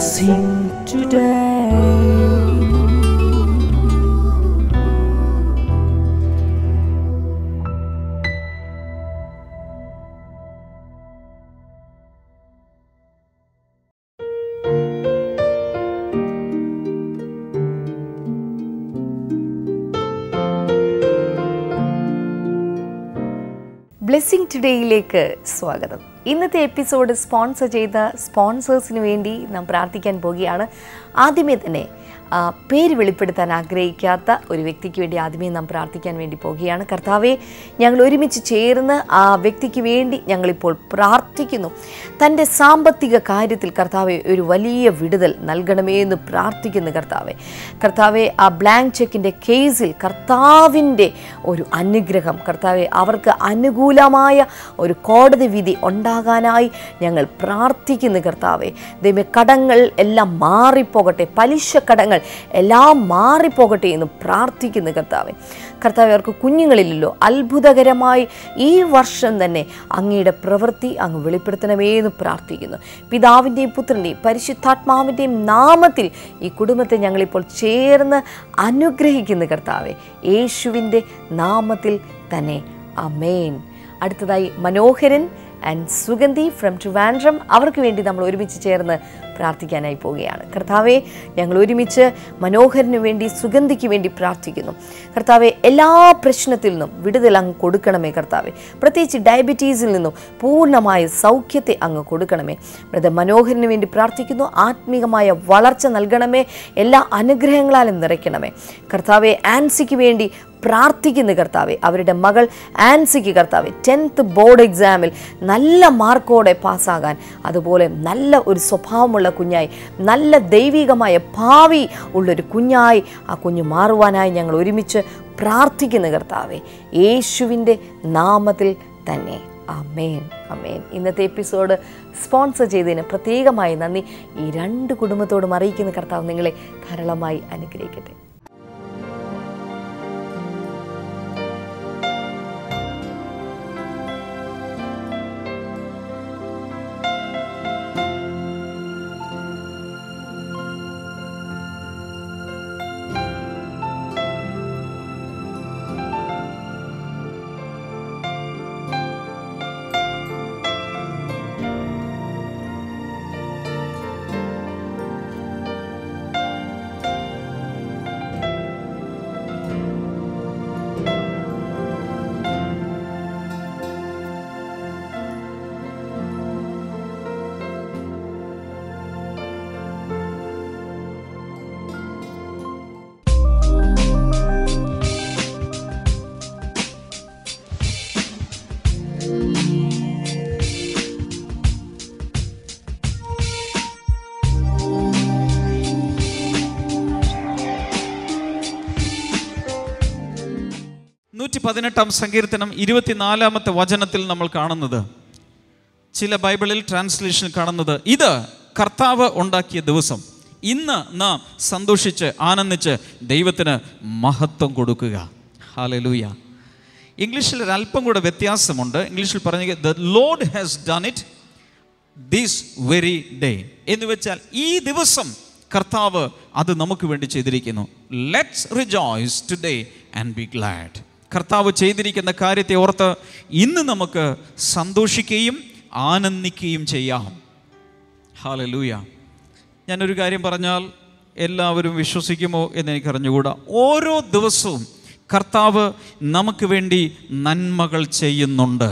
blessing today. Blessing ടുഡേയിലേക്ക് സ്വാഗതം. ഇന്നത്തെ episode sponsor ചെയ്ത സ്പോൺസേഴ്സിന് വേണ്ടി നാം പ്രാർത്ഥിക്കാൻ പോവുകയാണ്. ആദ്യമേ തന്നെ പേര് വെളിപ്പെടുത്താൻ ആഗ്രഹിക്കാത്ത ഒരു വ്യക്തിക്ക് വേണ്ടി ആദ്യമേ നാം പ്രാർത്ഥിക്കാൻ വേണ്ടി പോവുകയാണ്. കർത്താവെ, ഞങ്ങൾ ഒരുമിച്ച് ചേർന്ന് ആ വ്യക്തിക്ക് വേണ്ടി ഞങ്ങളിപ്പോൾ പ്രാർത്ഥിക്കുന്നു. തൻ്റെ സാമ്പത്തിക കാര്യത്തിൽ കർത്താവെ ഒരു വലിയ വിടുതൽ നൽകണമേ എന്ന് പ്രാർത്ഥിക്കുന്നു. കർത്താവെ ആ ബ്ലാങ്ക് ചെക്കിൻ്റെ കേസിൽ കർത്താവിൻ്റെ ഒരു അനുഗ്രഹം, കർത്താവെ അവർക്ക് അനുകൂലമായ ഒരു കോടതി വിധി ഉണ്ടാകാനായി ഞങ്ങൾ പ്രാർത്ഥിക്കുന്നു. കർത്താവെ, ദൈവമേ, കടങ്ങൾ എല്ലാം മാറിപ്പോകട്ടെ, പലിശ കടങ്ങൾ എല്ലാം മാറിപ്പോകട്ടെ എന്ന് പ്രാർത്ഥിക്കുന്നു. കർത്താവെ അവർക്ക് കുഞ്ഞുങ്ങളില്ലല്ലോ, അത്ഭുതകരമായി ഈ വർഷം തന്നെ അങ്ങയുടെ പ്രവൃത്തി അങ്ങ് വെളിപ്പെടുത്തണമേ എന്ന് പ്രാർത്ഥിക്കുന്നു. പിതാവിൻ്റെയും പുത്രൻ്റെയും പരിശുദ്ധാത്മാവിൻ്റെയും നാമത്തിൽ ഈ കുടുംബത്തെ ഞങ്ങളിപ്പോൾ ചേർന്ന് അനുഗ്രഹിക്കുന്നു. കർത്താവെ, യേശുവിൻ്റെ നാമത്തിൽ തന്നെ ആമേൻ. അടുത്തതായി മനോഹരൻ ആൻഡ് സുഗന്ധി ഫ്രം ട്രിവാൻഡ്രം, അവർക്ക് വേണ്ടി നമ്മൾ ഒരുമിച്ച് ചേർന്ന് പ്രാർത്ഥിക്കാനായി പോവുകയാണ്. കർത്താവെ, ഞങ്ങൾ ഒരുമിച്ച് മനോഹരന് വേണ്ടി സുഗന്ധിക്ക് വേണ്ടി പ്രാർത്ഥിക്കുന്നു. കർത്താവെ, എല്ലാ പ്രശ്നത്തിൽ നിന്നും വിടുതൽ അങ്ങ് കൊടുക്കണമേ. കർത്താവെ, പ്രത്യേകിച്ച് ഡയബറ്റീസിൽ നിന്നും പൂർണ്ണമായ സൗഖ്യത്തെ അങ്ങ് കൊടുക്കണമേ. ബ്രദർ മനോഹരന് വേണ്ടി പ്രാർത്ഥിക്കുന്നു. ആത്മീകമായ വളർച്ച നൽകണമേ, എല്ലാ അനുഗ്രഹങ്ങളാലും നിറയ്ക്കണമേ. കർത്താവെ, ആൻസിക്ക് വേണ്ടി പ്രാർത്ഥിക്കുന്നു. കർത്താവെ, അവരുടെ മകൾ ആൻസിക്ക് കർത്താവെ 10th ബോർഡ് എക്സാമിൽ നല്ല മാർക്കോടെ പാസ്സാകാൻ, അതുപോലെ നല്ല ഒരു സ്വഭാവമുള്ള കുഞ്ഞായി, നല്ല ദൈവികമായ ഭാവി ഉള്ളൊരു കുഞ്ഞായി ആ കുഞ്ഞ് മാറുവാനായി ഞങ്ങൾ ഒരുമിച്ച് പ്രാർത്ഥിക്കുന്നു. കർത്താവെ, യേശുവിൻ്റെ നാമത്തിൽ തന്നെ ആമേൻ, ആമേൻ. ഇന്നത്തെ എപ്പിസോഡ് സ്പോൺസർ ചെയ്തതിന് പ്രത്യേകമായി നന്ദി. ഈ രണ്ട് കുടുംബത്തോടും അറിയിക്കുന്ന കർത്താവ് നിങ്ങളെ ധാരാളമായി അനുഗ്രഹിക്കട്ടെ. സങ്കീർത്തനം 24 വചനത്തിൽ നമ്മൾ കാണുന്നത്, ചില ബൈബിളിൽ ട്രാൻസ്ലേഷൻ കാണുന്നത്, ഇത് കർത്താവ് ഉണ്ടാക്കിയ ദിവസം, ഇന്ന് നാം സന്തോഷിച്ച് ആനന്ദിച്ച് ദൈവത്തിന് മഹത്വം കൊടുക്കുക. ഹല്ലേലൂയ. ഇംഗ്ലീഷിൽ ഒരല്പം കൂടെ വ്യത്യാസമുണ്ട്. ഇംഗ്ലീഷിൽ പറഞ്ഞ the Lord has done it this very day എന്ന് വെച്ചാൽ ഈ ദിവസം കർത്താവ് അത് നമുക്ക് വേണ്ടി ചെയ്തിരിക്കുന്നു. Let's rejoice today and B GLAAD. കർത്താവ് ചെയ്തിരിക്കുന്ന കാര്യത്തെ ഓർത്ത് ഇന്ന് നമുക്ക് സന്തോഷിക്കുകയും ആനന്ദിക്കുകയും ചെയ്യാം. ഹല്ലേലൂയ. ഞാനൊരു കാര്യം പറഞ്ഞാൽ എല്ലാവരും വിശ്വസിക്കുമോ എന്ന് എനിക്കറിഞ്ഞുകൂടാ. ഓരോ ദിവസവും കർത്താവ് നമുക്ക് വേണ്ടി നന്മകൾ ചെയ്യുന്നുണ്ട്.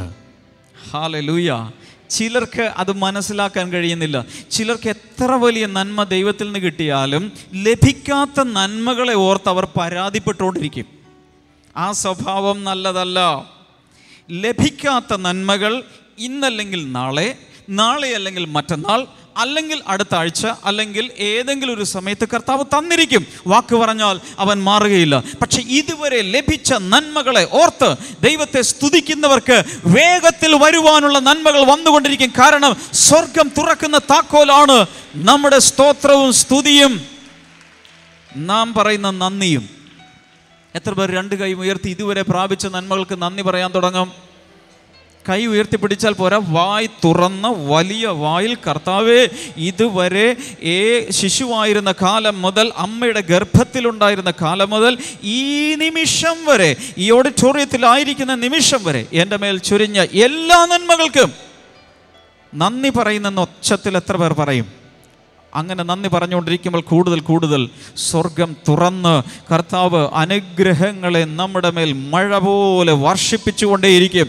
ഹല്ലേലൂയ. ചിലർക്ക് അത് മനസ്സിലാക്കാൻ കഴിയുന്നില്ല. ചിലർക്ക് എത്ര വലിയ നന്മ ദൈവത്തിൽ നിന്ന് കിട്ടിയാലും ലഭിക്കാത്ത നന്മകളെ ഓർത്ത് അവർ പരാതിപ്പെട്ടുകൊണ്ടിരിക്കും. ആ സ്വഭാവം നല്ലതല്ല. ലഭിക്കാത്ത നന്മകൾ ഇന്നല്ലെങ്കിൽ നാളെ, നാളെ അല്ലെങ്കിൽ മറ്റന്നാൾ, അല്ലെങ്കിൽ അടുത്ത ആഴ്ച, അല്ലെങ്കിൽ ഏതെങ്കിലും ഒരു സമയത്ത് കർത്താവ് തന്നിരിക്കും. വാക്ക് പറഞ്ഞാൽ അവൻ മാറുകയില്ല. പക്ഷെ ഇതുവരെ ലഭിച്ച നന്മകളെ ഓർത്ത് ദൈവത്തെ സ്തുതിക്കുന്നവർക്ക് വേഗത്തിൽ വരുവാനുള്ള നന്മകൾ വന്നുകൊണ്ടിരിക്കും. കാരണം സ്വർഗം തുറക്കുന്ന താക്കോലാണ് നമ്മുടെ സ്തോത്രവും സ്തുതിയും, നാം പറയുന്ന നന്ദിയും. എത്ര പേർ രണ്ട് കൈ ഉയർത്തി ഇതുവരെ പ്രാപിച്ച നന്മകൾക്ക് നന്ദി പറയാൻ തുടങ്ങും? കൈ ഉയർത്തിപ്പിടിച്ചാൽ പോരാ, വായ് തുറന്ന വലിയ വായിൽ കർത്താവേ, ഇതുവരെ ശിശുവായിരുന്ന കാലം മുതൽ, അമ്മയുടെ ഗർഭത്തിലുണ്ടായിരുന്ന കാലം മുതൽ ഈ നിമിഷം വരെ, ഈ ഓഡിറ്റോറിയത്തിലായിരിക്കുന്ന നിമിഷം വരെ എൻ്റെ മേൽ ചൊരിഞ്ഞ എല്ലാ നന്മകൾക്കും നന്ദി പറയുന്നെന്ന് ഒച്ചത്തിൽ എത്ര പേർ പറയും? അങ്ങനെ നന്ദി പറഞ്ഞുകൊണ്ടിരിക്കുമ്പോൾ കൂടുതൽ കൂടുതൽ സ്വർഗം തുറന്ന് കർത്താവ് അനുഗ്രഹങ്ങളെ നമ്മുടെ മേൽ മഴ പോലെ വർഷിപ്പിച്ചുകൊണ്ടേയിരിക്കും.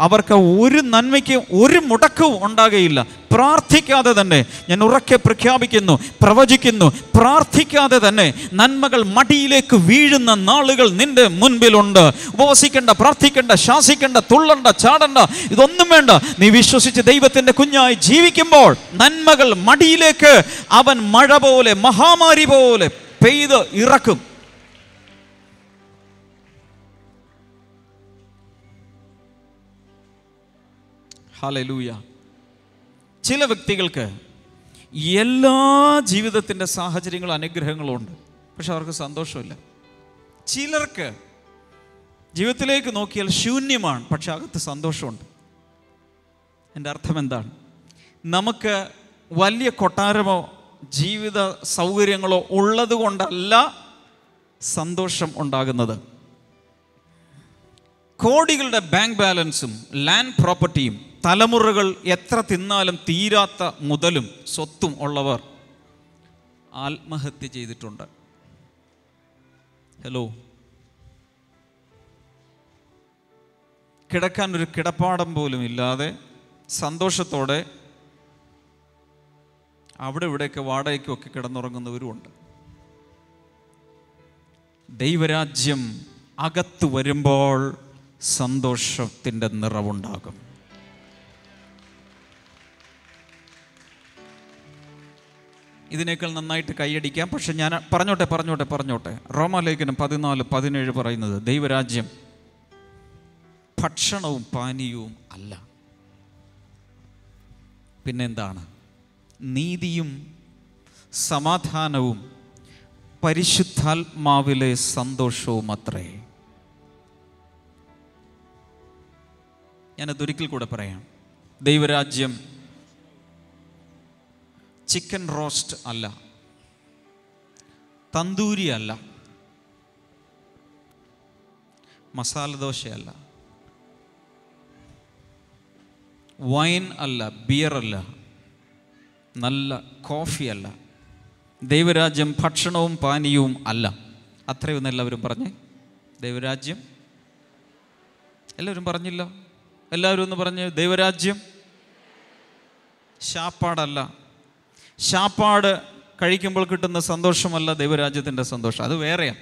അവർക്ക് ഒരു നന്മയ്ക്കും ഒരു മുടക്കവും ഉണ്ടാകുകയില്ല. പ്രാർത്ഥിക്കാതെ തന്നെ, ഞാൻ ഉറക്കെ പ്രഖ്യാപിക്കുന്നു, പ്രവചിക്കുന്നു, പ്രാർത്ഥിക്കാതെ തന്നെ നന്മകൾ മടിയിലേക്ക് വീഴുന്ന നാളുകൾ നിന്റെ മുൻപിലുണ്ട്. ഉപവസിക്കണ്ട, പ്രാർത്ഥിക്കണ്ട, ശാസിക്കണ്ട, തുള്ളണ്ട, ചാടണ്ട, ഇതൊന്നും വേണ്ട. നീ വിശ്വസിച്ച് ദൈവത്തിൻ്റെ കുഞ്ഞായി ജീവിക്കുമ്പോൾ നന്മകൾ മടിയിലേക്ക് അവൻ മഴ പോലെ, മഹാമാരി പോലെ പെയ്ത് ഇറക്കും. ഹല്ലേലൂയ. ചില വ്യക്തികൾക്ക് എല്ലാ ജീവിതത്തിൻ്റെ സാഹചര്യങ്ങളും അനുഗ്രഹങ്ങളും ഉണ്ട്, പക്ഷെ അവർക്ക് സന്തോഷമില്ല. ചിലർക്ക് ജീവിതത്തിലേക്ക് നോക്കിയാൽ ശൂന്യമാണ്, പക്ഷെ അകത്ത് സന്തോഷമുണ്ട്. എൻ്റെ അർത്ഥം എന്താണ്? നമുക്ക് വലിയ കൊട്ടാരമോ ജീവിത സൗകര്യങ്ങളോ ഉള്ളത് കൊണ്ടല്ല സന്തോഷം ഉണ്ടാകുന്നത്. കോടികളുടെ ബാങ്ക് ബാലൻസും ലാൻഡ് പ്രോപ്പർട്ടിയും തലമുറകൾ എത്ര തിന്നാലും തീരാത്ത മുതലും സ്വത്തും ഉള്ളവർ ആത്മഹത്യ ചെയ്തിട്ടുണ്ട്. ഹലോ, കിടക്കാൻ ഒരു കിടപ്പാടം പോലും ഇല്ലാതെ സന്തോഷത്തോടെ അവിടെ ഇവിടെയൊക്കെ വാടകയ്ക്കൊക്കെ കിടന്നുറങ്ങുന്നവരുമുണ്ട്. ദൈവരാജ്യം അകത്ത് വരുമ്പോൾ സന്തോഷത്തിൻ്റെ നിറവുണ്ടാകും. ഇതിനേക്കാൾ നന്നായിട്ട് കൈയടിക്കാം, പക്ഷെ ഞാൻ പറഞ്ഞോട്ടെ. റോമാലേഖനം 14:17 പറയുന്നത് ദൈവരാജ്യം ഭക്ഷണവും പാനീയവും അല്ല, പിന്നെന്താണ്? നീതിയും സമാധാനവും പരിശുദ്ധാത്മാവിലെ സന്തോഷവും അത്രേ. ഞാനതൊരിക്കൽ കൂടെ പറയാം. ദൈവരാജ്യം ചിക്കൻ റോസ്റ്റ് അല്ല, തന്തൂരി അല്ല, മസാല ദോശയല്ല, വൈൻ അല്ല, ബിയർ അല്ല, നല്ല കോഫി അല്ല. ദൈവരാജ്യം ഭക്ഷണവും പാനീയവും അല്ല. അത്രയൊന്നും എല്ലാവരും പറഞ്ഞേ. ദൈവരാജ്യം എല്ലാവരും പറഞ്ഞില്ല. എല്ലാവരും ഒന്ന് പറഞ്ഞ്, ദൈവരാജ്യം ശാപ്പാടല്ല. ശാപ്പാട് കഴിക്കുമ്പോൾ കിട്ടുന്ന സന്തോഷമല്ല ദൈവരാജ്യത്തിൻ്റെ സന്തോഷം, അത് വേറെയാണ്.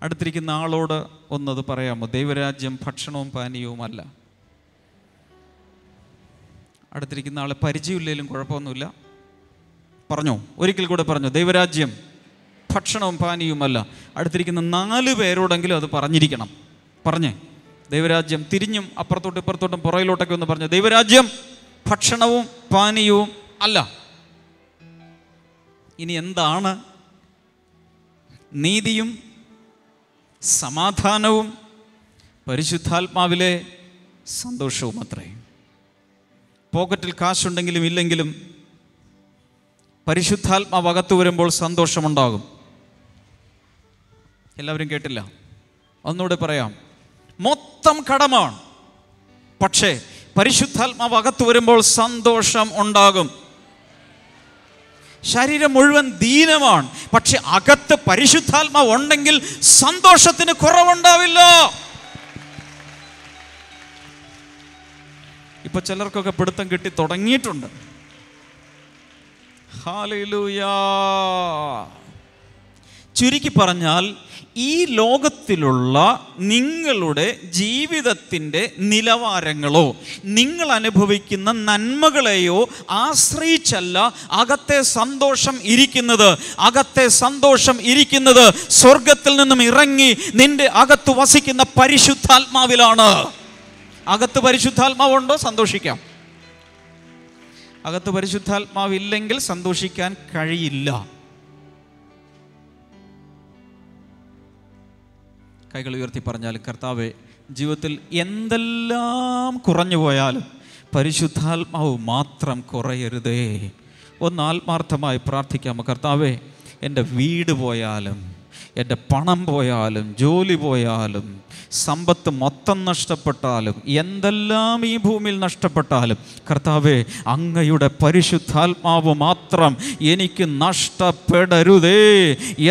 അടുത്തിരിക്കുന്ന ആളോട് ഒന്നത് പറയാമോ? ദൈവരാജ്യം ഭക്ഷണവും പാനീയവും അല്ല. അടുത്തിരിക്കുന്ന ആളെ പരിചയമില്ലെങ്കിലും കുഴപ്പമൊന്നുമില്ല, പറഞ്ഞോ, ഒരിക്കൽ കൂടെ പറഞ്ഞോ. ദൈവരാജ്യം ഭക്ഷണവും പാനീയവുമല്ല. അടുത്തിരിക്കുന്ന 4 പേരോടെങ്കിലും അത് പറഞ്ഞിരിക്കണം. പറഞ്ഞേ, ദൈവരാജ്യം. തിരിഞ്ഞും അപ്പുറത്തോട്ടും ഇപ്പുറത്തോട്ടും പുറയിലോട്ടൊക്കെ ഒന്ന് പറഞ്ഞു, ദൈവരാജ്യം ഭക്ഷണവും പാനീയവും അല്ല. ഇനി എന്താണ്? നീതിയും സമാധാനവും പരിശുദ്ധാത്മാവിലെ സന്തോഷവും അത്രേ. പോക്കറ്റിൽ കാശുണ്ടെങ്കിലും ഇല്ലെങ്കിലും പരിശുദ്ധാത്മാവ് അകത്തു വരുമ്പോൾ സന്തോഷമുണ്ടാകും. എല്ലാവരും കേട്ടില്ല? ഒന്നുകൂടെ പറയാം. മൊത്തം കടമാണ്, പക്ഷേ പരിശുദ്ധാത്മാവ് അകത്തു വരുമ്പോൾ സന്തോഷം ഉണ്ടാകും. ശരീരം മുഴുവൻ ദീനമാണ്, പക്ഷെ അകത്ത് പരിശുദ്ധാത്മാവ് ഉണ്ടെങ്കിൽ സന്തോഷത്തിന് കുറവുണ്ടാവില്ല. ഇപ്പൊ ചിലർക്കൊക്കെ പിടുത്തം കിട്ടി തുടങ്ങിയിട്ടുണ്ട്. ഹല്ലേലൂയാ. ചുരുക്കി പറഞ്ഞാൽ, ഈ ലോകത്തിലുള്ള നിങ്ങളുടെ ജീവിതത്തിൻ്റെ നിലവാരങ്ങളോ നിങ്ങൾ അനുഭവിക്കുന്ന നന്മകളെയോ ആശ്രയിച്ചല്ല അകത്തെ സന്തോഷം ഇരിക്കുന്നത്. അകത്തെ സന്തോഷം ഇരിക്കുന്നത് സ്വർഗത്തിൽ നിന്നും ഇറങ്ങി നിന്റെ അകത്ത് വസിക്കുന്ന പരിശുദ്ധാത്മാവിലാണ്. അകത്ത് പരിശുദ്ധാത്മാവുണ്ടോ? സന്തോഷിക്കാം. അകത്ത് പരിശുദ്ധാത്മാവില്ലെങ്കിൽ സന്തോഷിക്കാൻ കഴിയില്ല. കൈകൾ ഉയർത്തി പറഞ്ഞാലും, കർത്താവേ, ജീവിതത്തിൽ എന്തെല്ലാം കുറഞ്ഞു പോയാലും പരിശുദ്ധാത്മാവ് മാത്രം കുറയരുതേ. ഒന്ന് ആത്മാർത്ഥമായി പ്രാർത്ഥിക്കാമോ? കർത്താവേ, എൻ്റെ വീട് പോയാലും, എൻ്റെ പണം പോയാലും, ജോലി പോയാലും, സമ്പത്ത് മൊത്തം നഷ്ടപ്പെട്ടാലും, എന്തെല്ലാം ഈ ഭൂമിയിൽ നഷ്ടപ്പെട്ടാലും, കർത്താവേ, അങ്ങയുടെ പരിശുദ്ധാത്മാവ് മാത്രം എനിക്ക് നഷ്ടപ്പെടരുതേ.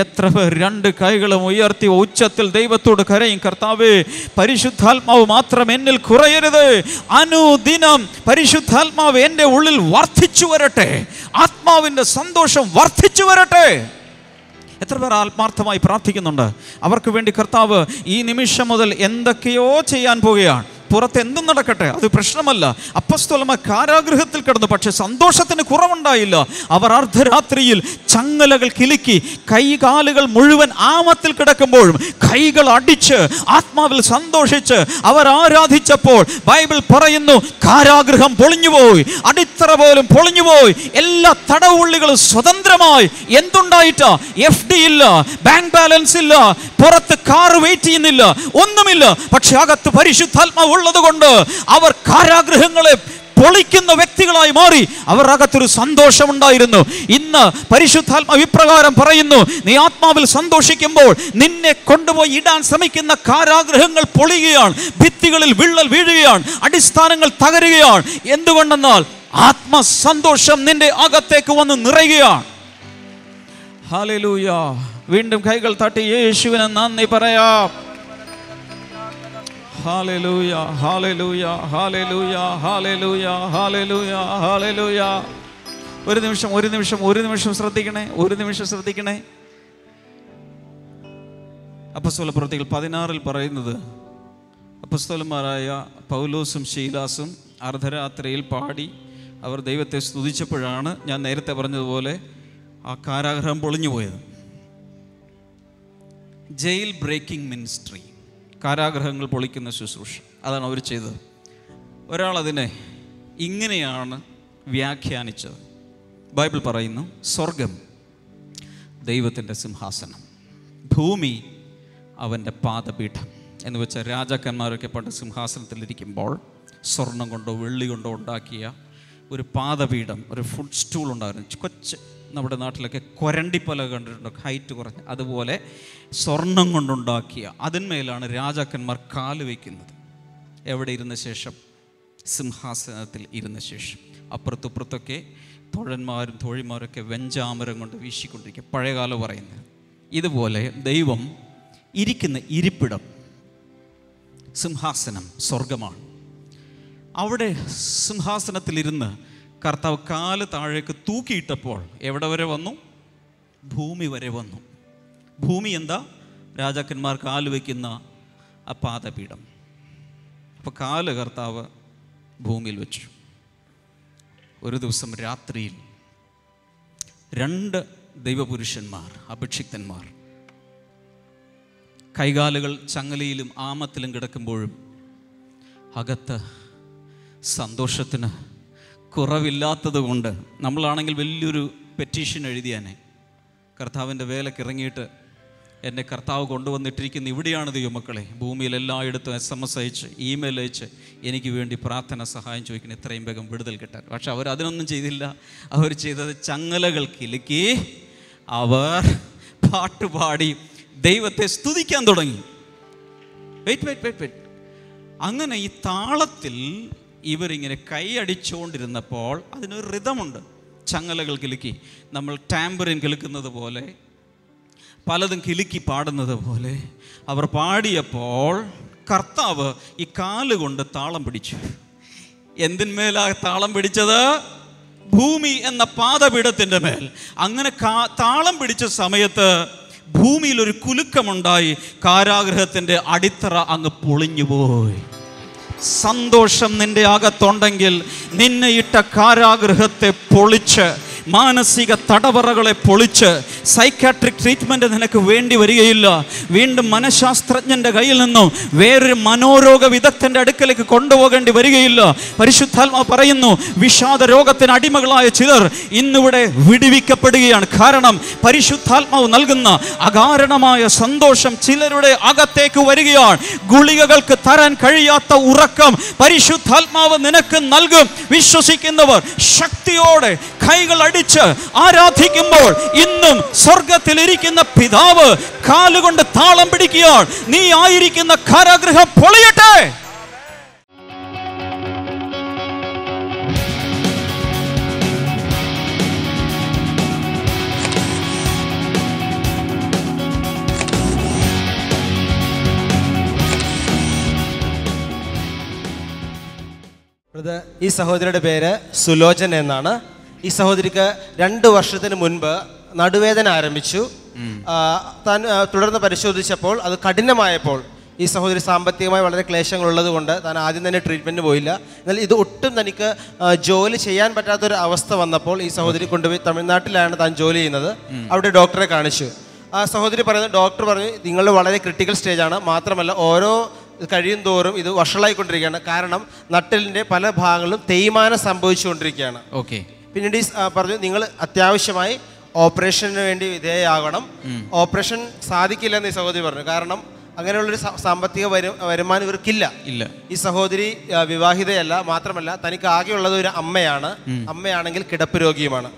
എത്ര പേർ രണ്ട് കൈകളും ഉയർത്തി ഉച്ചത്തിൽ ദൈവത്തോട് കരയും, കർത്താവേ, പരിശുദ്ധാത്മാവ് മാത്രം എന്നിൽ കുറയരുത്. അനുദിനം പരിശുദ്ധാത്മാവ് എൻ്റെ ഉള്ളിൽ വർദ്ധിച്ചു വരട്ടെ, ആത്മാവിൻ്റെ സന്തോഷം വർദ്ധിച്ചു വരട്ടെ. എത്ര പേർ ആത്മാർത്ഥമായി പ്രാർത്ഥിക്കുന്നുണ്ട്? അവർക്ക് വേണ്ടി കർത്താവ് ഈ നിമിഷം മുതൽ എന്തൊക്കെയോ ചെയ്യാൻ പോവുകയാണ്. പുറത്ത് എന്തും നടക്കട്ടെ, അത് പ്രശ്നമല്ല. അപ്പസ്തോലന്മാർ കാരാഗൃഹത്തിൽ കിടന്നു, പക്ഷെ സന്തോഷത്തിന് കുറവുണ്ടായില്ല. അവർ അർദ്ധരാത്രിയിൽ ചങ്ങലകൾ കിലുക്കി കൈകാലുകൾ മുഴുവൻ ആമത്തിൽ കിടക്കുമ്പോഴും കൈകൾ അടിച്ച് ആത്മാവിൽ സന്തോഷിച്ച് അവർ ആരാധിച്ചപ്പോൾ ബൈബിൾ പറയുന്നു, കാരാഗൃഹം പൊളിഞ്ഞുപോയി, അടിത്തറ പോലും പൊളിഞ്ഞുപോയി, എല്ലാ തടവുള്ളികളും സ്വതന്ത്രമായി. എന്തുണ്ടായിട്ടാ? FD ഇല്ല, ബാങ്ക് ബാലൻസ് ഇല്ല, പുറത്ത് കാർ വെയിറ്റ് ചെയ്യുന്നില്ല, ഒന്നുമില്ല. പക്ഷെ അകത്ത് പരിശുദ്ധാത്മാവ് ഉള്ളതുകൊണ്ട് അവർ കാരാഗൃഹങ്ങളെ പൊളിക്കുന്ന വ്യക്തികളായി മാറി. അവർ അകത്തൊരു സന്തോഷമുണ്ടായിരുന്നു. ഇന്ന് പരിശുദ്ധാത്മാവ് ഇപ്രകാരം പറയുന്നു, നീ ആത്മാവിൽ സന്തോഷിക്കുമ്പോൾ നിന്നെ കൊണ്ടുപോയി ഇടാൻ ശ്രമിക്കുന്ന കാരാഗൃഹങ്ങൾ പൊളിയുകയാണ്, ഭിത്തികളിൽ വിള്ളൽ വീഴുകയാണ്, അടിസ്ഥാനങ്ങൾ തകരുകയാണ്. എന്തുകൊണ്ടെന്നാൽ ആത്മസന്തോഷം നിന്റെ അകത്തേക്ക് വന്ന് നിറയുകയാണ്. ഹല്ലേലൂയ. വീണ്ടും കൈകൾ തട്ടി യേശുവിനെ നന്ദി പറയാം. Hallelujah, hallelujah, hallelujah, hallelujah, hallelujah, hallelujah. ഒരു നിമിഷം ശ്രദ്ധിക്കണേ. അപ്പോസ്തലപ്രവൃത്തികൾ 16 പറയുന്നത്, അപ്പോസ്തലന്മാരായ പൗലോസും ശീലാസും അർദ്ധരാത്രിയിൽ പാടി അവർ ദൈവത്തെ സ്തുതിച്ചപ്പോഴാണ് ഞാൻ നേരത്തെ പറഞ്ഞതുപോലെ ആ കാരാഗൃഹം പൊളിഞ്ഞു പോയത്. ജയിൽ ബ്രേക്കിംഗ് മിനിസ്ട്രി, കാരാഗൃഹങ്ങൾ പൊളിക്കുന്ന ശുശ്രൂഷ, അതാണ് അവർ ചെയ്തത്. ഒരാളതിനെ ഇങ്ങനെയാണ് വ്യാഖ്യാനിച്ചത്. ബൈബിൾ പറയുന്നു, സ്വർഗം ദൈവത്തിൻ്റെ സിംഹാസനം, ഭൂമി അവൻ്റെ പാദപീഠം. എന്ന് വെച്ചാൽ രാജാക്കന്മാരൊക്കെ പണ്ട് സിംഹാസനത്തിലിരിക്കുമ്പോൾ സ്വർണം കൊണ്ടോ വെള്ളി കൊണ്ടോ ഉണ്ടാക്കിയ ഒരു പാദപീഠം, ഒരു ഫുഡ് സ്റ്റൂൾ ഉണ്ടായിരുന്നു. കൊച്ച് നമ്മുടെ നാട്ടിലൊക്കെ കൊരണ്ടിപ്പല കണ്ടിട്ടുണ്ടോ, ഹൈറ്റ് കുറഞ്ഞ, അതുപോലെ സ്വർണം കൊണ്ടുണ്ടാക്കിയ അതിന്മേലാണ് രാജാക്കന്മാർ കാല് വയ്ക്കുന്നത്. എവിടെ ഇരുന്ന ശേഷം? സിംഹാസനത്തിൽ ഇരുന്ന ശേഷം. അപ്പുറത്തുപ്പുറത്തൊക്കെ തോഴന്മാരും തോഴിമാരൊക്കെ വെഞ്ചാമരം കൊണ്ട് വീശിക്കൊണ്ടിരിക്കുക, പഴയകാലം പറയുന്നത്. ഇതുപോലെ ദൈവം ഇരിക്കുന്ന ഇരിപ്പിടം, സിംഹാസനം സ്വർഗമാണ്. അവിടെ സിംഹാസനത്തിലിരുന്ന് കർത്താവ് കാല് താഴേക്ക് തൂക്കിയിട്ടപ്പോൾ എവിടെ വരെ വന്നു? ഭൂമി വരെ വന്നു. ഭൂമി എന്താ? രാജാക്കന്മാർ കാല് വയ്ക്കുന്ന ആ പാദപീഠം. അപ്പോൾ കാല് കർത്താവ് ഭൂമിയിൽ വെച്ചു. ഒരു ദിവസം രാത്രിയിൽ 2 ദൈവപുരുഷന്മാർ, അഭിഷിക്തന്മാർ, കൈകാലുകൾ ചങ്ങലയിലും ആമത്തിലും കിടക്കുമ്പോഴും അകത്ത് സന്തോഷത്തിന് കുറവില്ലാത്തത് കൊണ്ട് നമ്മളാണെങ്കിൽ വലിയൊരു പെറ്റീഷൻ എഴുതിയാനെ, കർത്താവിൻ്റെ വേലയ്ക്ക് ഇറങ്ങിയിട്ട് എന്നെ കർത്താവ് കൊണ്ടുവന്നിട്ടിരിക്കുന്ന ഇവിടെയാണ് ദൈവമക്കളെ, ഭൂമിയിൽ എല്ലായിടത്തും SMS അയച്ച്, ഇമെയിൽ അയച്ച് എനിക്ക് വേണ്ടി പ്രാർത്ഥന സഹായം ചോദിക്കണം, എത്രയും വേഗം വിടുതൽ കിട്ടാൻ. പക്ഷെ അവരതിനൊന്നും ചെയ്തില്ല. അവർ ചെയ്തത് ചങ്ങലകൾ കിലുക്കി അവർ പാട്ടുപാടി ദൈവത്തെ സ്തുതിക്കാൻ തുടങ്ങി. വെയിറ്റ്. അങ്ങനെ ഈ താളത്തിൽ ഇവരിങ്ങനെ കൈയടിച്ചുകൊണ്ടിരുന്നപ്പോൾ അതിനൊരു റിതമുണ്ട്. ചങ്ങലകൾ കിലുക്കി, നമ്മൾ ടാമ്പറിൻ കിലുക്കുന്നത് പോലെ, പലതും കിലുക്കി പാടുന്നത് പോലെ അവർ പാടിയപ്പോൾ കർത്താവ് ഈ കാലുകൊണ്ട് താളം പിടിച്ചു. എന്തിന്മേലാ താളം പിടിച്ചത്? ഭൂമി എന്ന പാദപീഠത്തിൻ്റെ മേൽ. അങ്ങനെ താളം പിടിച്ച സമയത്ത് ഭൂമിയിൽ ഒരു കുലുക്കമുണ്ടായി. കാരാഗൃഹത്തിൻ്റെ അടിത്തറ അങ്ങ് പൊളിഞ്ഞുപോയി. സന്തോഷം നിന്റെ അകത്തുണ്ടെങ്കിൽ നിന്നെ ഇട്ട കാരാഗൃഹത്തെ പൊളിച്ച് മാനസിക തടവറകളെ പൊളിച്ച് സൈക്കാട്രിക് ട്രീറ്റ്മെൻറ്റ് നിനക്ക് വേണ്ടി വരികയില്ല. വീണ്ടും മനഃശാസ്ത്രജ്ഞൻ്റെ കയ്യിൽ നിന്നും വേറൊരു മനോരോഗ വിദഗ്ധൻ്റെ അടുക്കലേക്ക് കൊണ്ടുപോകേണ്ടി വരികയില്ല. പരിശുദ്ധാത്മാവ് പറയുന്നു, വിഷാദ രോഗത്തിന് അടിമകളായ ചിലർ ഇന്നിവിടെ വിടുവിക്കപ്പെടുകയാണ്. കാരണം പരിശുദ്ധാത്മാവ് നൽകുന്ന അകാരണമായ സന്തോഷം ചിലരുടെ അകത്തേക്ക് വരികയാണ്. ഗുളികകൾക്ക് തരാൻ കഴിയാത്ത ഉറക്കം പരിശുദ്ധാത്മാവ് നിനക്ക് നൽകും. വിശ്വസിക്കുന്നവർ ശക്തിയോടെ കൈകൾ അടിച്ച് ആരാധിക്കുമ്പോൾ ഇന്നും സ്വർഗത്തിലിരിക്കുന്ന പിതാവ് കാലുകൊണ്ട് താളം പിടിക്കുകയാണ്. നീ ആയിരിക്കുന്ന കാരാഗൃഹം പൊളിയട്ടെ. ഈ സഹോദരിയുടെ പേര് സുലോചന എന്നാണ്. ഈ സഹോദരിക്ക് 2 വർഷത്തിന് മുൻപ് നടുവേദന ആരംഭിച്ചു. താൻ തുടർന്ന് പരിശോധിച്ചപ്പോൾ അത് കഠിനമായപ്പോൾ ഈ സഹോദരി സാമ്പത്തികമായി വളരെ ക്ലേശങ്ങളുള്ളത് കൊണ്ട് താൻ ആദ്യം തന്നെ ട്രീറ്റ്മെൻറ്റിന് പോയില്ല. എന്നാൽ ഇത് ഒട്ടും തനിക്ക് ജോലി ചെയ്യാൻ പറ്റാത്തൊരു അവസ്ഥ വന്നപ്പോൾ ഈ സഹോദരി കൊണ്ടുപോയി തമിഴ്നാട്ടിലാണ് താൻ ജോലി ചെയ്യുന്നത്. അവിടെ ഡോക്ടറെ കാണിച്ചു. ആ സഹോദരി പറയുന്നത്, ഡോക്ടർ പറഞ്ഞു നിങ്ങൾ വളരെ ക്രിട്ടിക്കൽ സ്റ്റേജാണ്, മാത്രമല്ല ഓരോ കഴിയും തോറും ഇത് വഷളായിക്കൊണ്ടിരിക്കുകയാണ്. കാരണം നട്ടലിൻ്റെ പല ഭാഗങ്ങളിലും തേയ്മാനം സംഭവിച്ചുകൊണ്ടിരിക്കുകയാണ്. ഓക്കെ. പിന്നീട് പറഞ്ഞു നിങ്ങൾ അത്യാവശ്യമായി ഓപ്പറേഷന് വേണ്ടി വിധേയമാകണം. ഓപ്പറേഷൻ സാധിക്കില്ലെന്ന് ഈ സഹോദരി പറഞ്ഞു. കാരണം അങ്ങനെയുള്ളൊരു സാമ്പത്തിക വരുമാനം ഇവർക്കില്ല. ഈ സഹോദരി വിവാഹിതയല്ല, മാത്രമല്ല തനിക്ക് ആകെയുള്ളത് ഒരു അമ്മയാണ്. അമ്മയാണെങ്കിൽ കിടപ്പ് രോഗിയുമാണ്.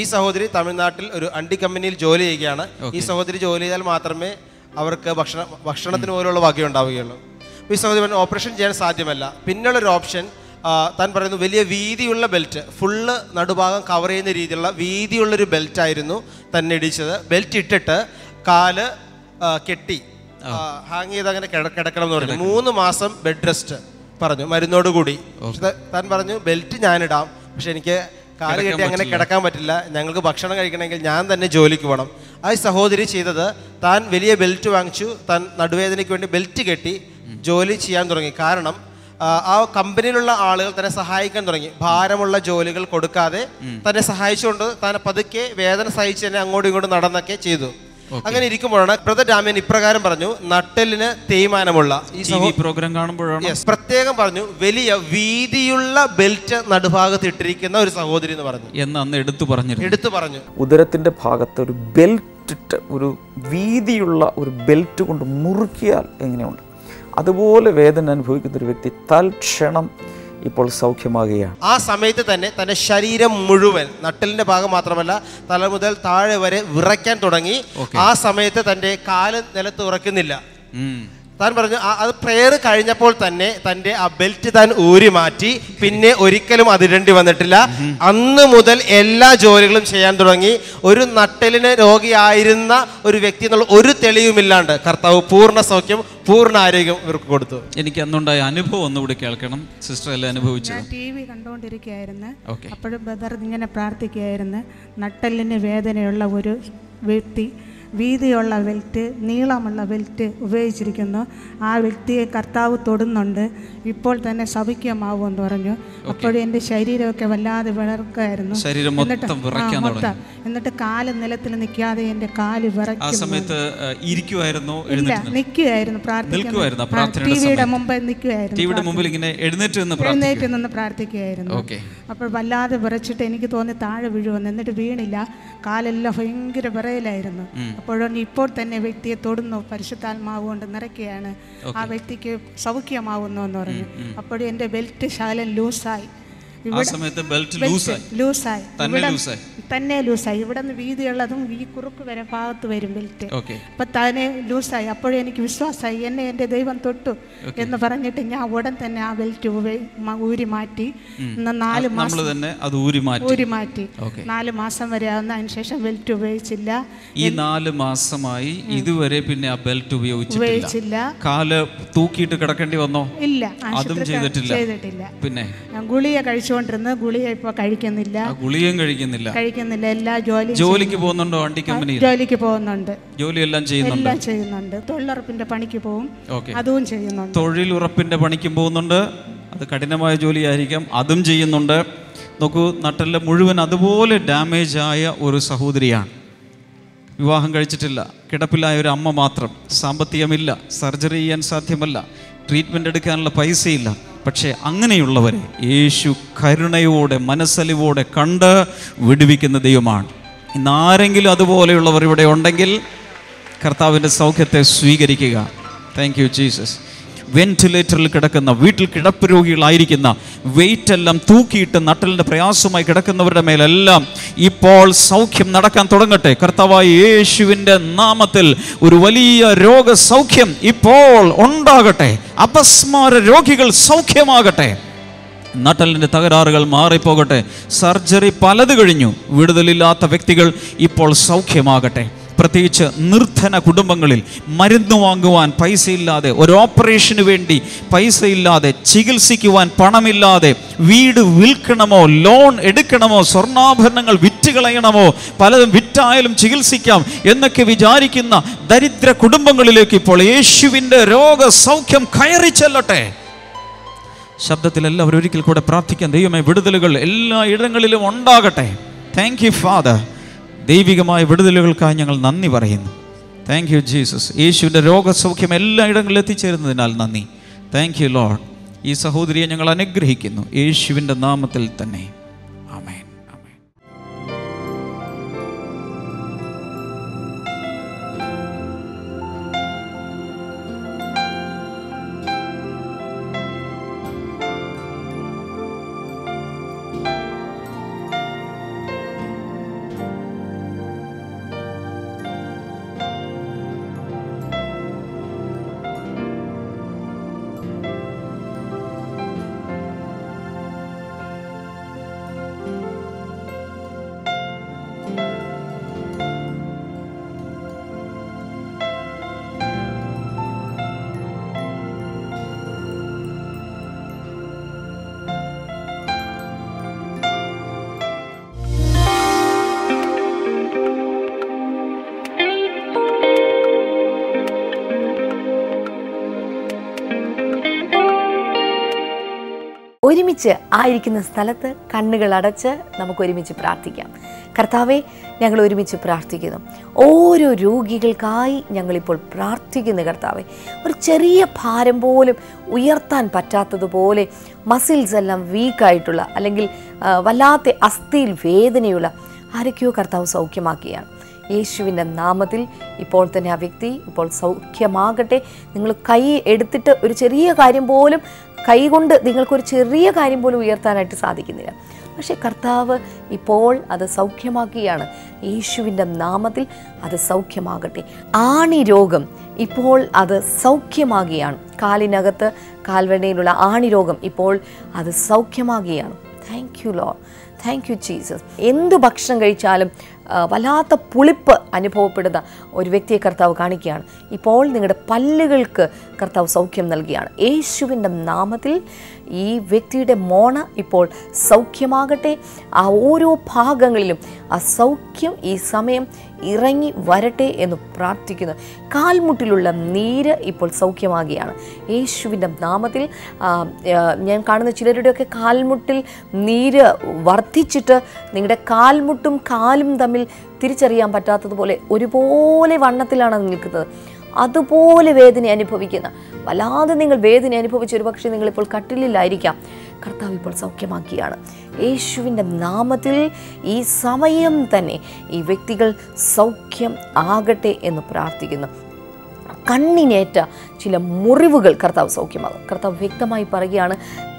ഈ സഹോദരി തമിഴ്നാട്ടിൽ ഒരു അണ്ടി കമ്പനിയിൽ ജോലി ചെയ്യുകയാണ്. ഈ സഹോദരി ജോലി ചെയ്താൽ മാത്രമേ അവർക്ക് ഭക്ഷണത്തിന് പോലുള്ള വക ഉണ്ടാവുകയുള്ളൂ. ഈ സഹോദരി പറഞ്ഞു ഓപ്പറേഷൻ ചെയ്യാൻ സാധ്യമല്ല. പിന്നുള്ളൊരു ഓപ്ഷൻ താൻ പറയുന്നു, വലിയ വീതിയുള്ള ബെൽറ്റ്, ഫുള്ള് നടുഭാഗം കവർ ചെയ്യുന്ന രീതിയിലുള്ള വീതിയുള്ളൊരു ബെൽറ്റായിരുന്നു തന്നെ ഇടിച്ചത്. ബെൽറ്റ് ഇട്ടിട്ട് കാല് കെട്ടി ഹാങ് ചെയ്ത് അങ്ങനെ കിടക്കണം എന്ന് പറഞ്ഞു. 3 മാസം ബെഡ് റെസ്റ്റ് പറഞ്ഞു, മരുന്നോടുകൂടി. താൻ പറഞ്ഞു ബെൽറ്റ് ഞാനിടാം, പക്ഷെ എനിക്ക് കാല് കെട്ടി അങ്ങനെ കിടക്കാൻ പറ്റില്ല, ഞങ്ങൾക്ക് ഭക്ഷണം കഴിക്കണമെങ്കിൽ ഞാൻ തന്നെ ജോലിക്ക് പോകണം. ആ സഹോദരി ചെയ്തത്, താൻ വലിയ ബെൽറ്റ് വാങ്ങിച്ചു, താൻ നടുവേദനയ്ക്ക് വേണ്ടി ബെൽറ്റ് കെട്ടി ജോലി ചെയ്യാൻ തുടങ്ങി. കാരണം ആ കമ്പനിയിലുള്ള ആളുകൾ തന്നെ സഹായിക്കാൻ തുടങ്ങി. ഭാരമുള്ള ജോലികൾ കൊടുക്കാതെ തന്നെ സഹായിച്ചുകൊണ്ട് താൻ പതുക്കെ വേദന സഹിച്ച് തന്നെ അങ്ങോട്ടും ഇങ്ങോട്ടും നടന്നൊക്കെ ചെയ്തു. അങ്ങനെ ഇരിക്കുമ്പോഴാണ് ബ്രദർ ഡാമിയൻ ഇപ്രകാരം പറഞ്ഞു, നട്ടലിന് തേയ്മാനമുള്ള ഈ പ്രോഗ്രാം കാണുമ്പോഴാണ് പ്രത്യേകം പറഞ്ഞു, വലിയ വീതിയുള്ള ബെൽറ്റ് നടുഭാഗത്ത് ഇട്ടിരിക്കുന്ന ഒരു സഹോദരി എന്ന് പറഞ്ഞു. എന്ന് എടുത്തു പറഞ്ഞു ഉദരത്തിന്റെ ഭാഗത്ത് ഒരു ബെൽറ്റ് ഇട്ട്, ഒരു വീതിയുള്ള ഒരു ബെൽറ്റ് കൊണ്ട് മുറുക്കിയാൽ എങ്ങനെയുണ്ട് അതുപോലെ വേദന അനുഭവിക്കുന്ന ഒരു വ്യക്തി തൽക്ഷണം ഇപ്പോൾ സൗഖ്യമാകുകയാണ്. ആ സമയത്ത് തന്നെ തൻ്റെ ശരീരം മുഴുവൻ, നട്ടലിൻ്റെ ഭാഗം മാത്രമല്ല തല മുതൽ താഴെ വരെ വിറയ്ക്കാൻ തുടങ്ങി. ആ സമയത്ത് തൻ്റെ കാല് നിലത്ത് ഉറക്കുന്നില്ല. താൻ പറഞ്ഞു അത് പ്രെയർ കഴിഞ്ഞപ്പോൾ തന്നെ തൻ്റെ ആ ബെൽറ്റ് താൻ ഊരി മാറ്റി, പിന്നെ ഒരിക്കലും അതിടേണ്ടി വന്നിട്ടില്ല. അന്ന് മുതൽ എല്ലാ ജോലികളും ചെയ്യാൻ തുടങ്ങി. ഒരു നട്ടലിന് രോഗിയായിരുന്ന ഒരു വ്യക്തി എന്നുള്ള ഒരു തെളിവുമില്ലാണ്ട് കർത്താവ് പൂർണ്ണ സൗഖ്യം, പൂർണ്ണ ആരോഗ്യം ഇവർക്ക് കൊടുത്തു. എനിക്ക് അന്നുണ്ടായ അനുഭവം ഒന്നുകൂടി കേൾക്കണം സിസ്റ്റർ. എല്ലാം അനുഭവിച്ചത് TV കണ്ടുകൊണ്ടിരിക്കുകയായിരുന്നു. അപ്പോഴും ബ്രദർ ഇങ്ങനെ പ്രാർത്ഥിക്കുകയായിരുന്നു, നട്ടലിന് വേദനയുള്ള ഒരു വ്യക്തി വീതിയുള്ള ബെൽറ്റ്, നീളമുള്ള ബെൽറ്റ് ഉപയോഗിച്ചിരിക്കുന്നു, ആ വ്യക്തിയെ കർത്താവ് തൊടുന്നുണ്ട്, ഇപ്പോൾ തന്നെ സൗഖ്യമാവുമെന്ന് പറഞ്ഞു. അപ്പോഴും എൻ്റെ ശരീരമൊക്കെ വല്ലാതെ വിളർക്കായിരുന്നു. എന്നിട്ട് കാല് നിലത്തിൽ നിൽക്കാതെ എൻ്റെ കാല് വിറയ്ക്കുന്നു. നിൽക്കുമായിരുന്നു, ടിവിയുടെ മുമ്പ് നിൽക്കുമായിരുന്നു, എഴുന്നേറ്റ് നിന്ന് പ്രാർത്ഥിക്കുകയായിരുന്നു. അപ്പോൾ വല്ലാതെ വിറച്ചിട്ട് എനിക്ക് തോന്നി താഴെ വീഴുമെന്ന്. എന്നിട്ട് വീണില്ല, കാലെല്ലാം ഭയങ്കര വിറയലായിരുന്നു. അപ്പോഴും ഇപ്പോൾ തന്നെ വ്യക്തിയെ തൊടുന്നു, പരിശുദ്ധാത്മാവ് കൊണ്ട് നിറയ്ക്കുകയാണ്, ആ വ്യക്തിക്ക് സൗഖ്യമാവുന്നു എന്ന് പറഞ്ഞു. അപ്പോഴും എൻ്റെ ബെൽറ്റ് ശകലം ലൂസായി, തന്നെ ലൂസായി. ഇവിടെ നിന്ന് വീതിയുള്ളതും ഈ കുറുക്ക് വരെ ഭാഗത്ത് വരും ബെൽറ്റ്. അപ്പൊ തന്നെ ലൂസായി. അപ്പോഴും എനിക്ക് വിശ്വാസമായി, എന്നെ എൻ്റെ ദൈവം തൊട്ടു എന്ന് പറഞ്ഞിട്ട് ഞാൻ ഉടൻ തന്നെ ആ ബെൽറ്റ് ഊരി മാറ്റി. 4 മാസം ഊരി മാറ്റി. 4 മാസം വരെ ആവുന്ന, അതിനുശേഷം ബെൽറ്റ് ഉപയോഗിച്ചില്ല. ഈ 4 മാസമായി ഇതുവരെ പിന്നെ ആ ബെൽറ്റ് ഉപയോഗിച്ചില്ല. കാല് തൂക്കിയിട്ട് കിടക്കേണ്ടി വന്നോ? ഇല്ല, അതും ചെയ്തിട്ടില്ല. പിന്നെ ഗുളിക കഴിച്ചുകൊണ്ടിരുന്ന, ഗുളിക ഇപ്പൊ കഴിക്കുന്നില്ല. എല്ലാ ജോലിക്ക് പോകുന്നുണ്ടോ? വണ്ടി കമ്പനിയിൽ ജോലിക്ക് പോകുന്നുണ്ട്, ജോലിയെല്ലാം ചെയ്യുന്നുണ്ട്. തൊഴിലുറപ്പിന്റെ പണിക്ക് പോകും, അതും ചെയ്യുന്നുണ്ട്. തൊഴിലുറപ്പിന്റെ പണിക്കും പോകുന്നുണ്ട്, അത് കഠിനമായ ജോലിയായിരിക്കാം, അതും ചെയ്യുന്നുണ്ട്. നോക്കൂ, നട്ടലിലെ മുഴുവൻ അതുപോലെ ഡാമേജ് ആയ ഒരു സഹോദരിയാണ്. വിവാഹം കഴിച്ചിട്ടില്ല, കിടപ്പിലായ ഒരു അമ്മ മാത്രം, സാമ്പത്തികമില്ല, സർജറി ചെയ്യാൻ സാധ്യമല്ല, ട്രീറ്റ്മെൻ്റ് എടുക്കാനുള്ള പൈസയില്ല. പക്ഷേ അങ്ങനെയുള്ളവരെ യേശു കരുണയോടെ മനസ്സലിവോടെ കണ്ട് വിടുവിക്കുന്ന ദൈവമാണ്. ഇന്നാരെങ്കിലും അതുപോലെയുള്ളവർ ഇവിടെ ഉണ്ടെങ്കിൽ കർത്താവിൻ്റെ സൗഖ്യത്തെ സ്വീകരിക്കുക. Thank you Jesus. വെന്റിലേറ്ററിൽ കിടക്കുന്ന, വീട്ടിൽ കിടപ്പ് രോഗികളായിരിക്കുന്ന, വെയിറ്റ് എല്ലാം തൂക്കിയിട്ട് നട്ടലിൻ്റെ പ്രയാസമായി കിടക്കുന്നവരുടെ മേലെല്ലാം ഇപ്പോൾ സൗഖ്യം നടക്കാൻ തുടങ്ങട്ടെ. കർത്താവായ യേശുവിൻ്റെ നാമത്തിൽ ഒരു വലിയ രോഗസൗഖ്യം ഇപ്പോൾ ഉണ്ടാകട്ടെ. അപസ്മാര രോഗികൾ സൗഖ്യമാകട്ടെ. നട്ടലിൻ്റെ തകരാറുകൾ മാറിപ്പോകട്ടെ. സർജറി പലത് കഴിഞ്ഞു, വിടുതലില്ലാത്ത വ്യക്തികൾ ഇപ്പോൾ സൗഖ്യമാകട്ടെ. പ്രത്യേകിച്ച് നിർധന കുടുംബങ്ങളിൽ മരുന്ന് വാങ്ങുവാൻ പൈസയില്ലാതെ, ഒരു ഓപ്പറേഷന് വേണ്ടി പൈസയില്ലാതെ, ചികിത്സിക്കുവാൻ പണമില്ലാതെ, വീട് വിൽക്കണമോ, ലോൺ എടുക്കണമോ, സ്വർണ്ണാഭരണങ്ങൾ വിറ്റ് കളയണമോ, പലതും വിറ്റായാലും ചികിത്സിക്കാം എന്നൊക്കെ വിചാരിക്കുന്ന ദരിദ്ര കുടുംബങ്ങളിലേക്ക് ഇപ്പോൾ യേശുവിൻ്റെ രോഗസൗഖ്യം കയറി ചെല്ലട്ടെ. ശബ്ദത്തിൽ എല്ലാവരും ഒരിക്കൽ കൂടെ പ്രാർത്ഥിക്കാൻ. ദൈവമേ, വിടുതലുകൾ എല്ലാ ഇടങ്ങളിലും ഉണ്ടാകട്ടെ. Thank you father. ദൈവികമായ വിടുതലുകൾക്കായി ഞങ്ങൾ നന്ദി പറയുന്നു. Thank you Jesus. യേശുവിൻ്റെ രോഗസൗഖ്യം എല്ലാ ഇടങ്ങളിലും എത്തിച്ചേരുന്നതിനാൽ നന്ദി. Thank you Lord. ഈ സഹോദരിയെ ഞങ്ങൾ അനുഗ്രഹിക്കുന്നു യേശുവിൻ്റെ നാമത്തിൽ തന്നെ. ആമേൻ. ഒരുമിച്ച് ആയിരിക്കുന്ന സ്ഥലത്ത് കണ്ണുകൾ അടച്ച് നമുക്ക് ഒരുമിച്ച് പ്രാർത്ഥിക്കാം. കർത്താവെ, ഞങ്ങൾ ഒരുമിച്ച് പ്രാർത്ഥിക്കുന്നു. ഓരോ രോഗികൾക്കായി ഞങ്ങളിപ്പോൾ പ്രാർത്ഥിക്കുന്നു. കർത്താവെ, ഒരു ചെറിയ ഭാരം പോലും ഉയർത്താൻ പറ്റാത്തതുപോലെ മസിൽസ് എല്ലാം വീക്കായിട്ടുള്ള, അല്ലെങ്കിൽ വല്ലാത്ത അസ്ഥിയിൽ വേദനയുള്ള ആരൊക്കെയോ കർത്താവ് സൗഖ്യമാക്കിയാണ്. യേശുവിൻ്റെ നാമത്തിൽ ഇപ്പോൾ തന്നെ ആ വ്യക്തി ഇപ്പോൾ സൗഖ്യമാകട്ടെ. നിങ്ങൾ കൈ എടുത്തിട്ട് ഒരു ചെറിയ കാര്യം പോലും, കൈകൊണ്ട് നിങ്ങൾക്കൊരു ചെറിയ കാര്യം പോലും ഉയർത്താനായിട്ട് സാധിക്കുന്നില്ല. പക്ഷേ കർത്താവ് ഇപ്പോൾ അത് സൗഖ്യമാക്കിയാണ്. യേശുവിൻ്റെ നാമത്തിൽ അത് സൗഖ്യമാകട്ടെ. ആണി രോഗം ഇപ്പോൾ അത് സൗഖ്യമാകുകയാണ്. കാലിനകത്ത് കാൽവെണ്ണയിലുള്ള ആണി രോഗം ഇപ്പോൾ അത് സൗഖ്യമാകുകയാണ്. Thank you Lord. Thank you Jesus. എന്ത് ഭക്ഷണം കഴിച്ചാലും വല്ലാത്ത പുളിപ്പ് അനുഭവപ്പെടുന്ന ഒരു വ്യക്തിയെ കർത്താവ് കാണിക്കുകയാണ്. ഇപ്പോൾ നിങ്ങളുടെ പല്ലുകൾക്ക് കർത്താവ് സൗഖ്യം നൽകുകയാണ്. യേശുവിൻ്റെ നാമത്തിൽ ഈ വ്യക്തിയുടെ മോണ ഇപ്പോൾ സൗഖ്യമാകട്ടെ. ആ ഓരോ ഭാഗങ്ങളിലും ആ സൗഖ്യം ഈ സമയം ഇറങ്ങി വരട്ടെ എന്ന് പ്രാർത്ഥിക്കുന്നു. കാൽമുട്ടിലുള്ള നീര് ഇപ്പോൾ സൗഖ്യമാകുകയാണ് യേശുവിൻ്റെ നാമത്തിൽ. ഞാൻ കാണുന്ന ചിലരുടെയൊക്കെ കാൽമുട്ടിൽ നീര് വർദ്ധിച്ചിട്ട് നിങ്ങളുടെ കാൽമുട്ടും കാലും തമ്മിൽ തിരിച്ചറിയാൻ പറ്റാത്തതുപോലെ ഒരുപോലെ വണ്ണത്തിലാണ് നിൽക്കുന്നത്. അതുപോലെ വേദന അനുഭവിക്കുന്ന, വല്ലാതെ നിങ്ങൾ വേദന അനുഭവിച്ച് ഒരുപക്ഷെ നിങ്ങളിപ്പോൾ കട്ടിലിലായിരിക്കാം. കർത്താവ് ഇപ്പോൾ സൗഖ്യമാക്കിയാണ്. യേശുവിൻ്റെ നാമത്തിൽ ഈ സമയം തന്നെ ഈ വ്യക്തികൾ സൗഖ്യം ആകട്ടെ എന്ന് പ്രാർത്ഥിക്കുന്നു. കണ്ണിനേറ്റ ചില മുറിവുകൾ കർത്താവ് സൗഖ്യമാകും. കർത്താവ് വ്യക്തമായി പറയുകയാണ്,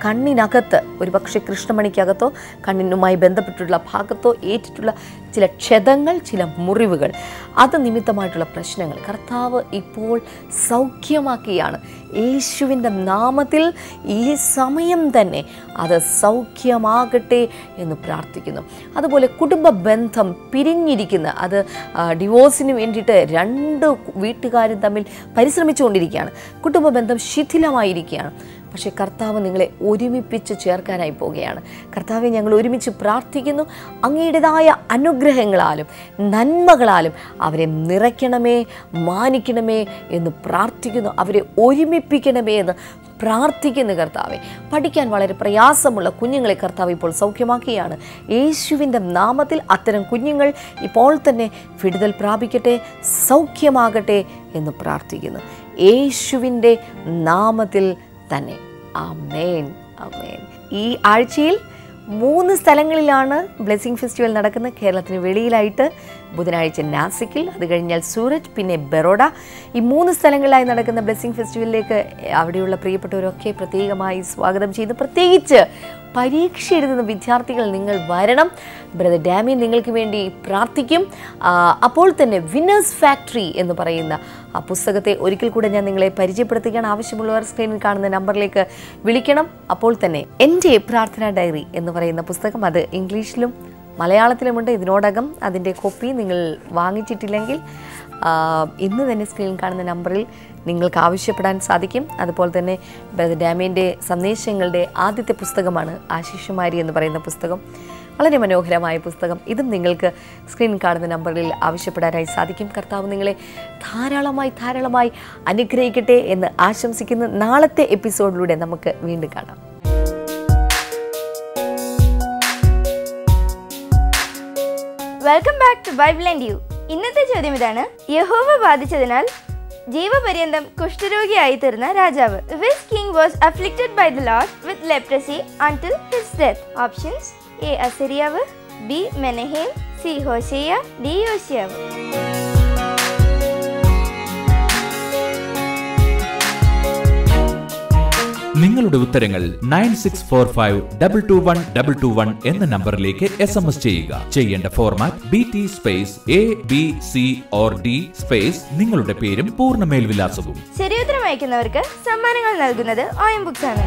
കണ്ണിനകത്ത് ഒരുപക്ഷെ കൃഷ്ണമണിക്കകത്തോ കണ്ണിനുമായി ബന്ധപ്പെട്ടുള്ള ഭാഗത്തോ ഏറ്റിട്ടുള്ള ചില ക്ഷതങ്ങൾ, ചില മുറിവുകൾ, അത് നിമിത്തമായിട്ടുള്ള പ്രശ്നങ്ങൾ കർത്താവ് ഇപ്പോൾ സൗഖ്യമാക്കിയാണ്. യേശുവിൻ്റെ നാമത്തിൽ ഈ സമയം തന്നെ അത് സൗഖ്യമാകട്ടെ എന്ന് പ്രാർത്ഥിക്കുന്നു. അതുപോലെ കുടുംബ ബന്ധം പിരിഞ്ഞിരിക്കുന്ന, അത് ഡിവോഴ്സിന് വേണ്ടിയിട്ട് രണ്ട് വീട്ടുകാരും തമ്മിൽ പരിശ്രമിച്ചുകൊണ്ടിരിക്കുകയാണ്. കുടുംബ ബന്ധം ശിഥിലമായിരിക്കുകയാണ്. പക്ഷേ കർത്താവ് നിങ്ങളെ ഒരുമിപ്പിച്ച് ചേർക്കാനായി പോവുകയാണ്. കർത്താവെ, ഞങ്ങൾ ഒരുമിച്ച് പ്രാർത്ഥിക്കുന്നു. അങ്ങയുടേതായ അനുഗ്രഹങ്ങളാലും നന്മകളാലും അവരെ നിറയ്ക്കണമേ, മാനിക്കണമേ എന്ന് പ്രാർത്ഥിക്കുന്നു. അവരെ ഒരുമിപ്പിക്കണമേ എന്ന് പ്രാർത്ഥിക്കുന്നു. കർത്താവെ, പഠിക്കാൻ വളരെ പ്രയാസമുള്ള കുഞ്ഞുങ്ങളെ കർത്താവ് ഇപ്പോൾ സൗഖ്യമാക്കുകയാണ്. യേശുവിൻ്റെ നാമത്തിൽ അത്തരം കുഞ്ഞുങ്ങൾ ഇപ്പോൾ തന്നെ വിടുതൽ പ്രാപിക്കട്ടെ, സൗഖ്യമാകട്ടെ എന്ന് പ്രാർത്ഥിക്കുന്നു. യേശുവിൻ്റെ നാമത്തിൽ തന്നെ. ആമേൻ, ആമേൻ. ഈ ആഴ്ചയിൽ 3 സ്ഥലങ്ങളിലാണ് ബ്ലെസ്സിങ് ഫെസ്റ്റിവൽ നടക്കുന്നത്. കേരളത്തിന് വെളിയിലായിട്ട് ബുധനാഴ്ച നാസിക്കിൽ, അത് കഴിഞ്ഞാൽ സൂരറ്റ്, പിന്നെ ബറോഡ. ഈ 3 സ്ഥലങ്ങളിലായി നടക്കുന്ന ബ്ലെസ്സിങ് ഫെസ്റ്റിവലിലേക്ക് അവിടെയുള്ള പ്രിയപ്പെട്ടവരൊക്കെ പ്രത്യേകമായി സ്വാഗതം ചെയ്യുന്നു. പ്രത്യേകിച്ച് പരീക്ഷ എഴുതുന്ന വിദ്യാർത്ഥികൾ നിങ്ങൾ വരണം. ബ്രദർ ഡാമിയൻ നിങ്ങൾക്ക് വേണ്ടി പ്രാർത്ഥിക്കും. അപ്പോൾ തന്നെ വിന്നേഴ്സ് ഫാക്ടറി എന്ന് പറയുന്ന ആ പുസ്തകത്തെ ഒരിക്കൽ കൂടെ ഞാൻ നിങ്ങളെ പരിചയപ്പെടുത്തുകയാണ്. ആവശ്യമുള്ളവർ സ്ക്രീനിൽ കാണുന്ന നമ്പറിലേക്ക് വിളിക്കണം. അപ്പോൾ തന്നെ എൻ്റെ പ്രാർത്ഥനാ ഡയറി എന്ന് പറയുന്ന പുസ്തകം, അത് ഇംഗ്ലീഷിലും മലയാളത്തിലുമുണ്ട്. ഇതിനോടകം അതിൻ്റെ കോപ്പി നിങ്ങൾ വാങ്ങിച്ചിട്ടില്ലെങ്കിൽ ഇന്ന് തന്നെ സ്ക്രീനിൽ കാണുന്ന നമ്പറിൽ നിങ്ങൾക്ക് ആവശ്യപ്പെടാൻ സാധിക്കും. അതുപോലെ തന്നെ ബ്രദർ ഡാമിയൻ്റെ സന്ദേശങ്ങളുടെ ആദ്യത്തെ പുസ്തകമാണ് ആശിഷുമാരി എന്ന് പറയുന്ന പുസ്തകം. വളരെ മനോഹരമായ പുസ്തകം. ഇതും നിങ്ങൾക്ക് സ്ക്രീനിൽ കാണുന്ന നമ്പറിൽ ആവശ്യപ്പെടാനായി സാധിക്കും. കർത്താവ് നിങ്ങളെ ധാരാളമായി അനുഗ്രഹിക്കട്ടെ എന്ന് ആശംസിക്കുന്നു. നാളത്തെ എപ്പിസോഡിലൂടെ നമുക്ക് വീണ്ടും കാണാം. Welcome back to Bible and you. ഇന്നത്തെ ചോദ്യം ഇതാണ്: യഹോവ ബാധിച്ചതിനാൽ ജീവപര്യന്തം കുഷ്ഠരോഗിയായി തീർന്ന രാജാവ്. Which king was afflicted by the Lord with leprosy until his death? Options: A. അസരിയാവ്, B. Menahem, C. Hosea, D. യോശിയാവ്. നിങ്ങളുടെ ഉത്തരങ്ങൾ 9645221221 എന്ന നമ്പറിലേക്ക് SMS ചെയ്യുക. ചെയ്യേണ്ട format BT space ABC or D space നിങ്ങളുടെ പേരും പൂർണ്ണ മേൽവിലാസവും. ശരിയുത്തരം അയക്കുന്നവർക്ക് സമ്മാനങ്ങൾ നൽകുന്നത് OM ബുക്സ് ആണ്.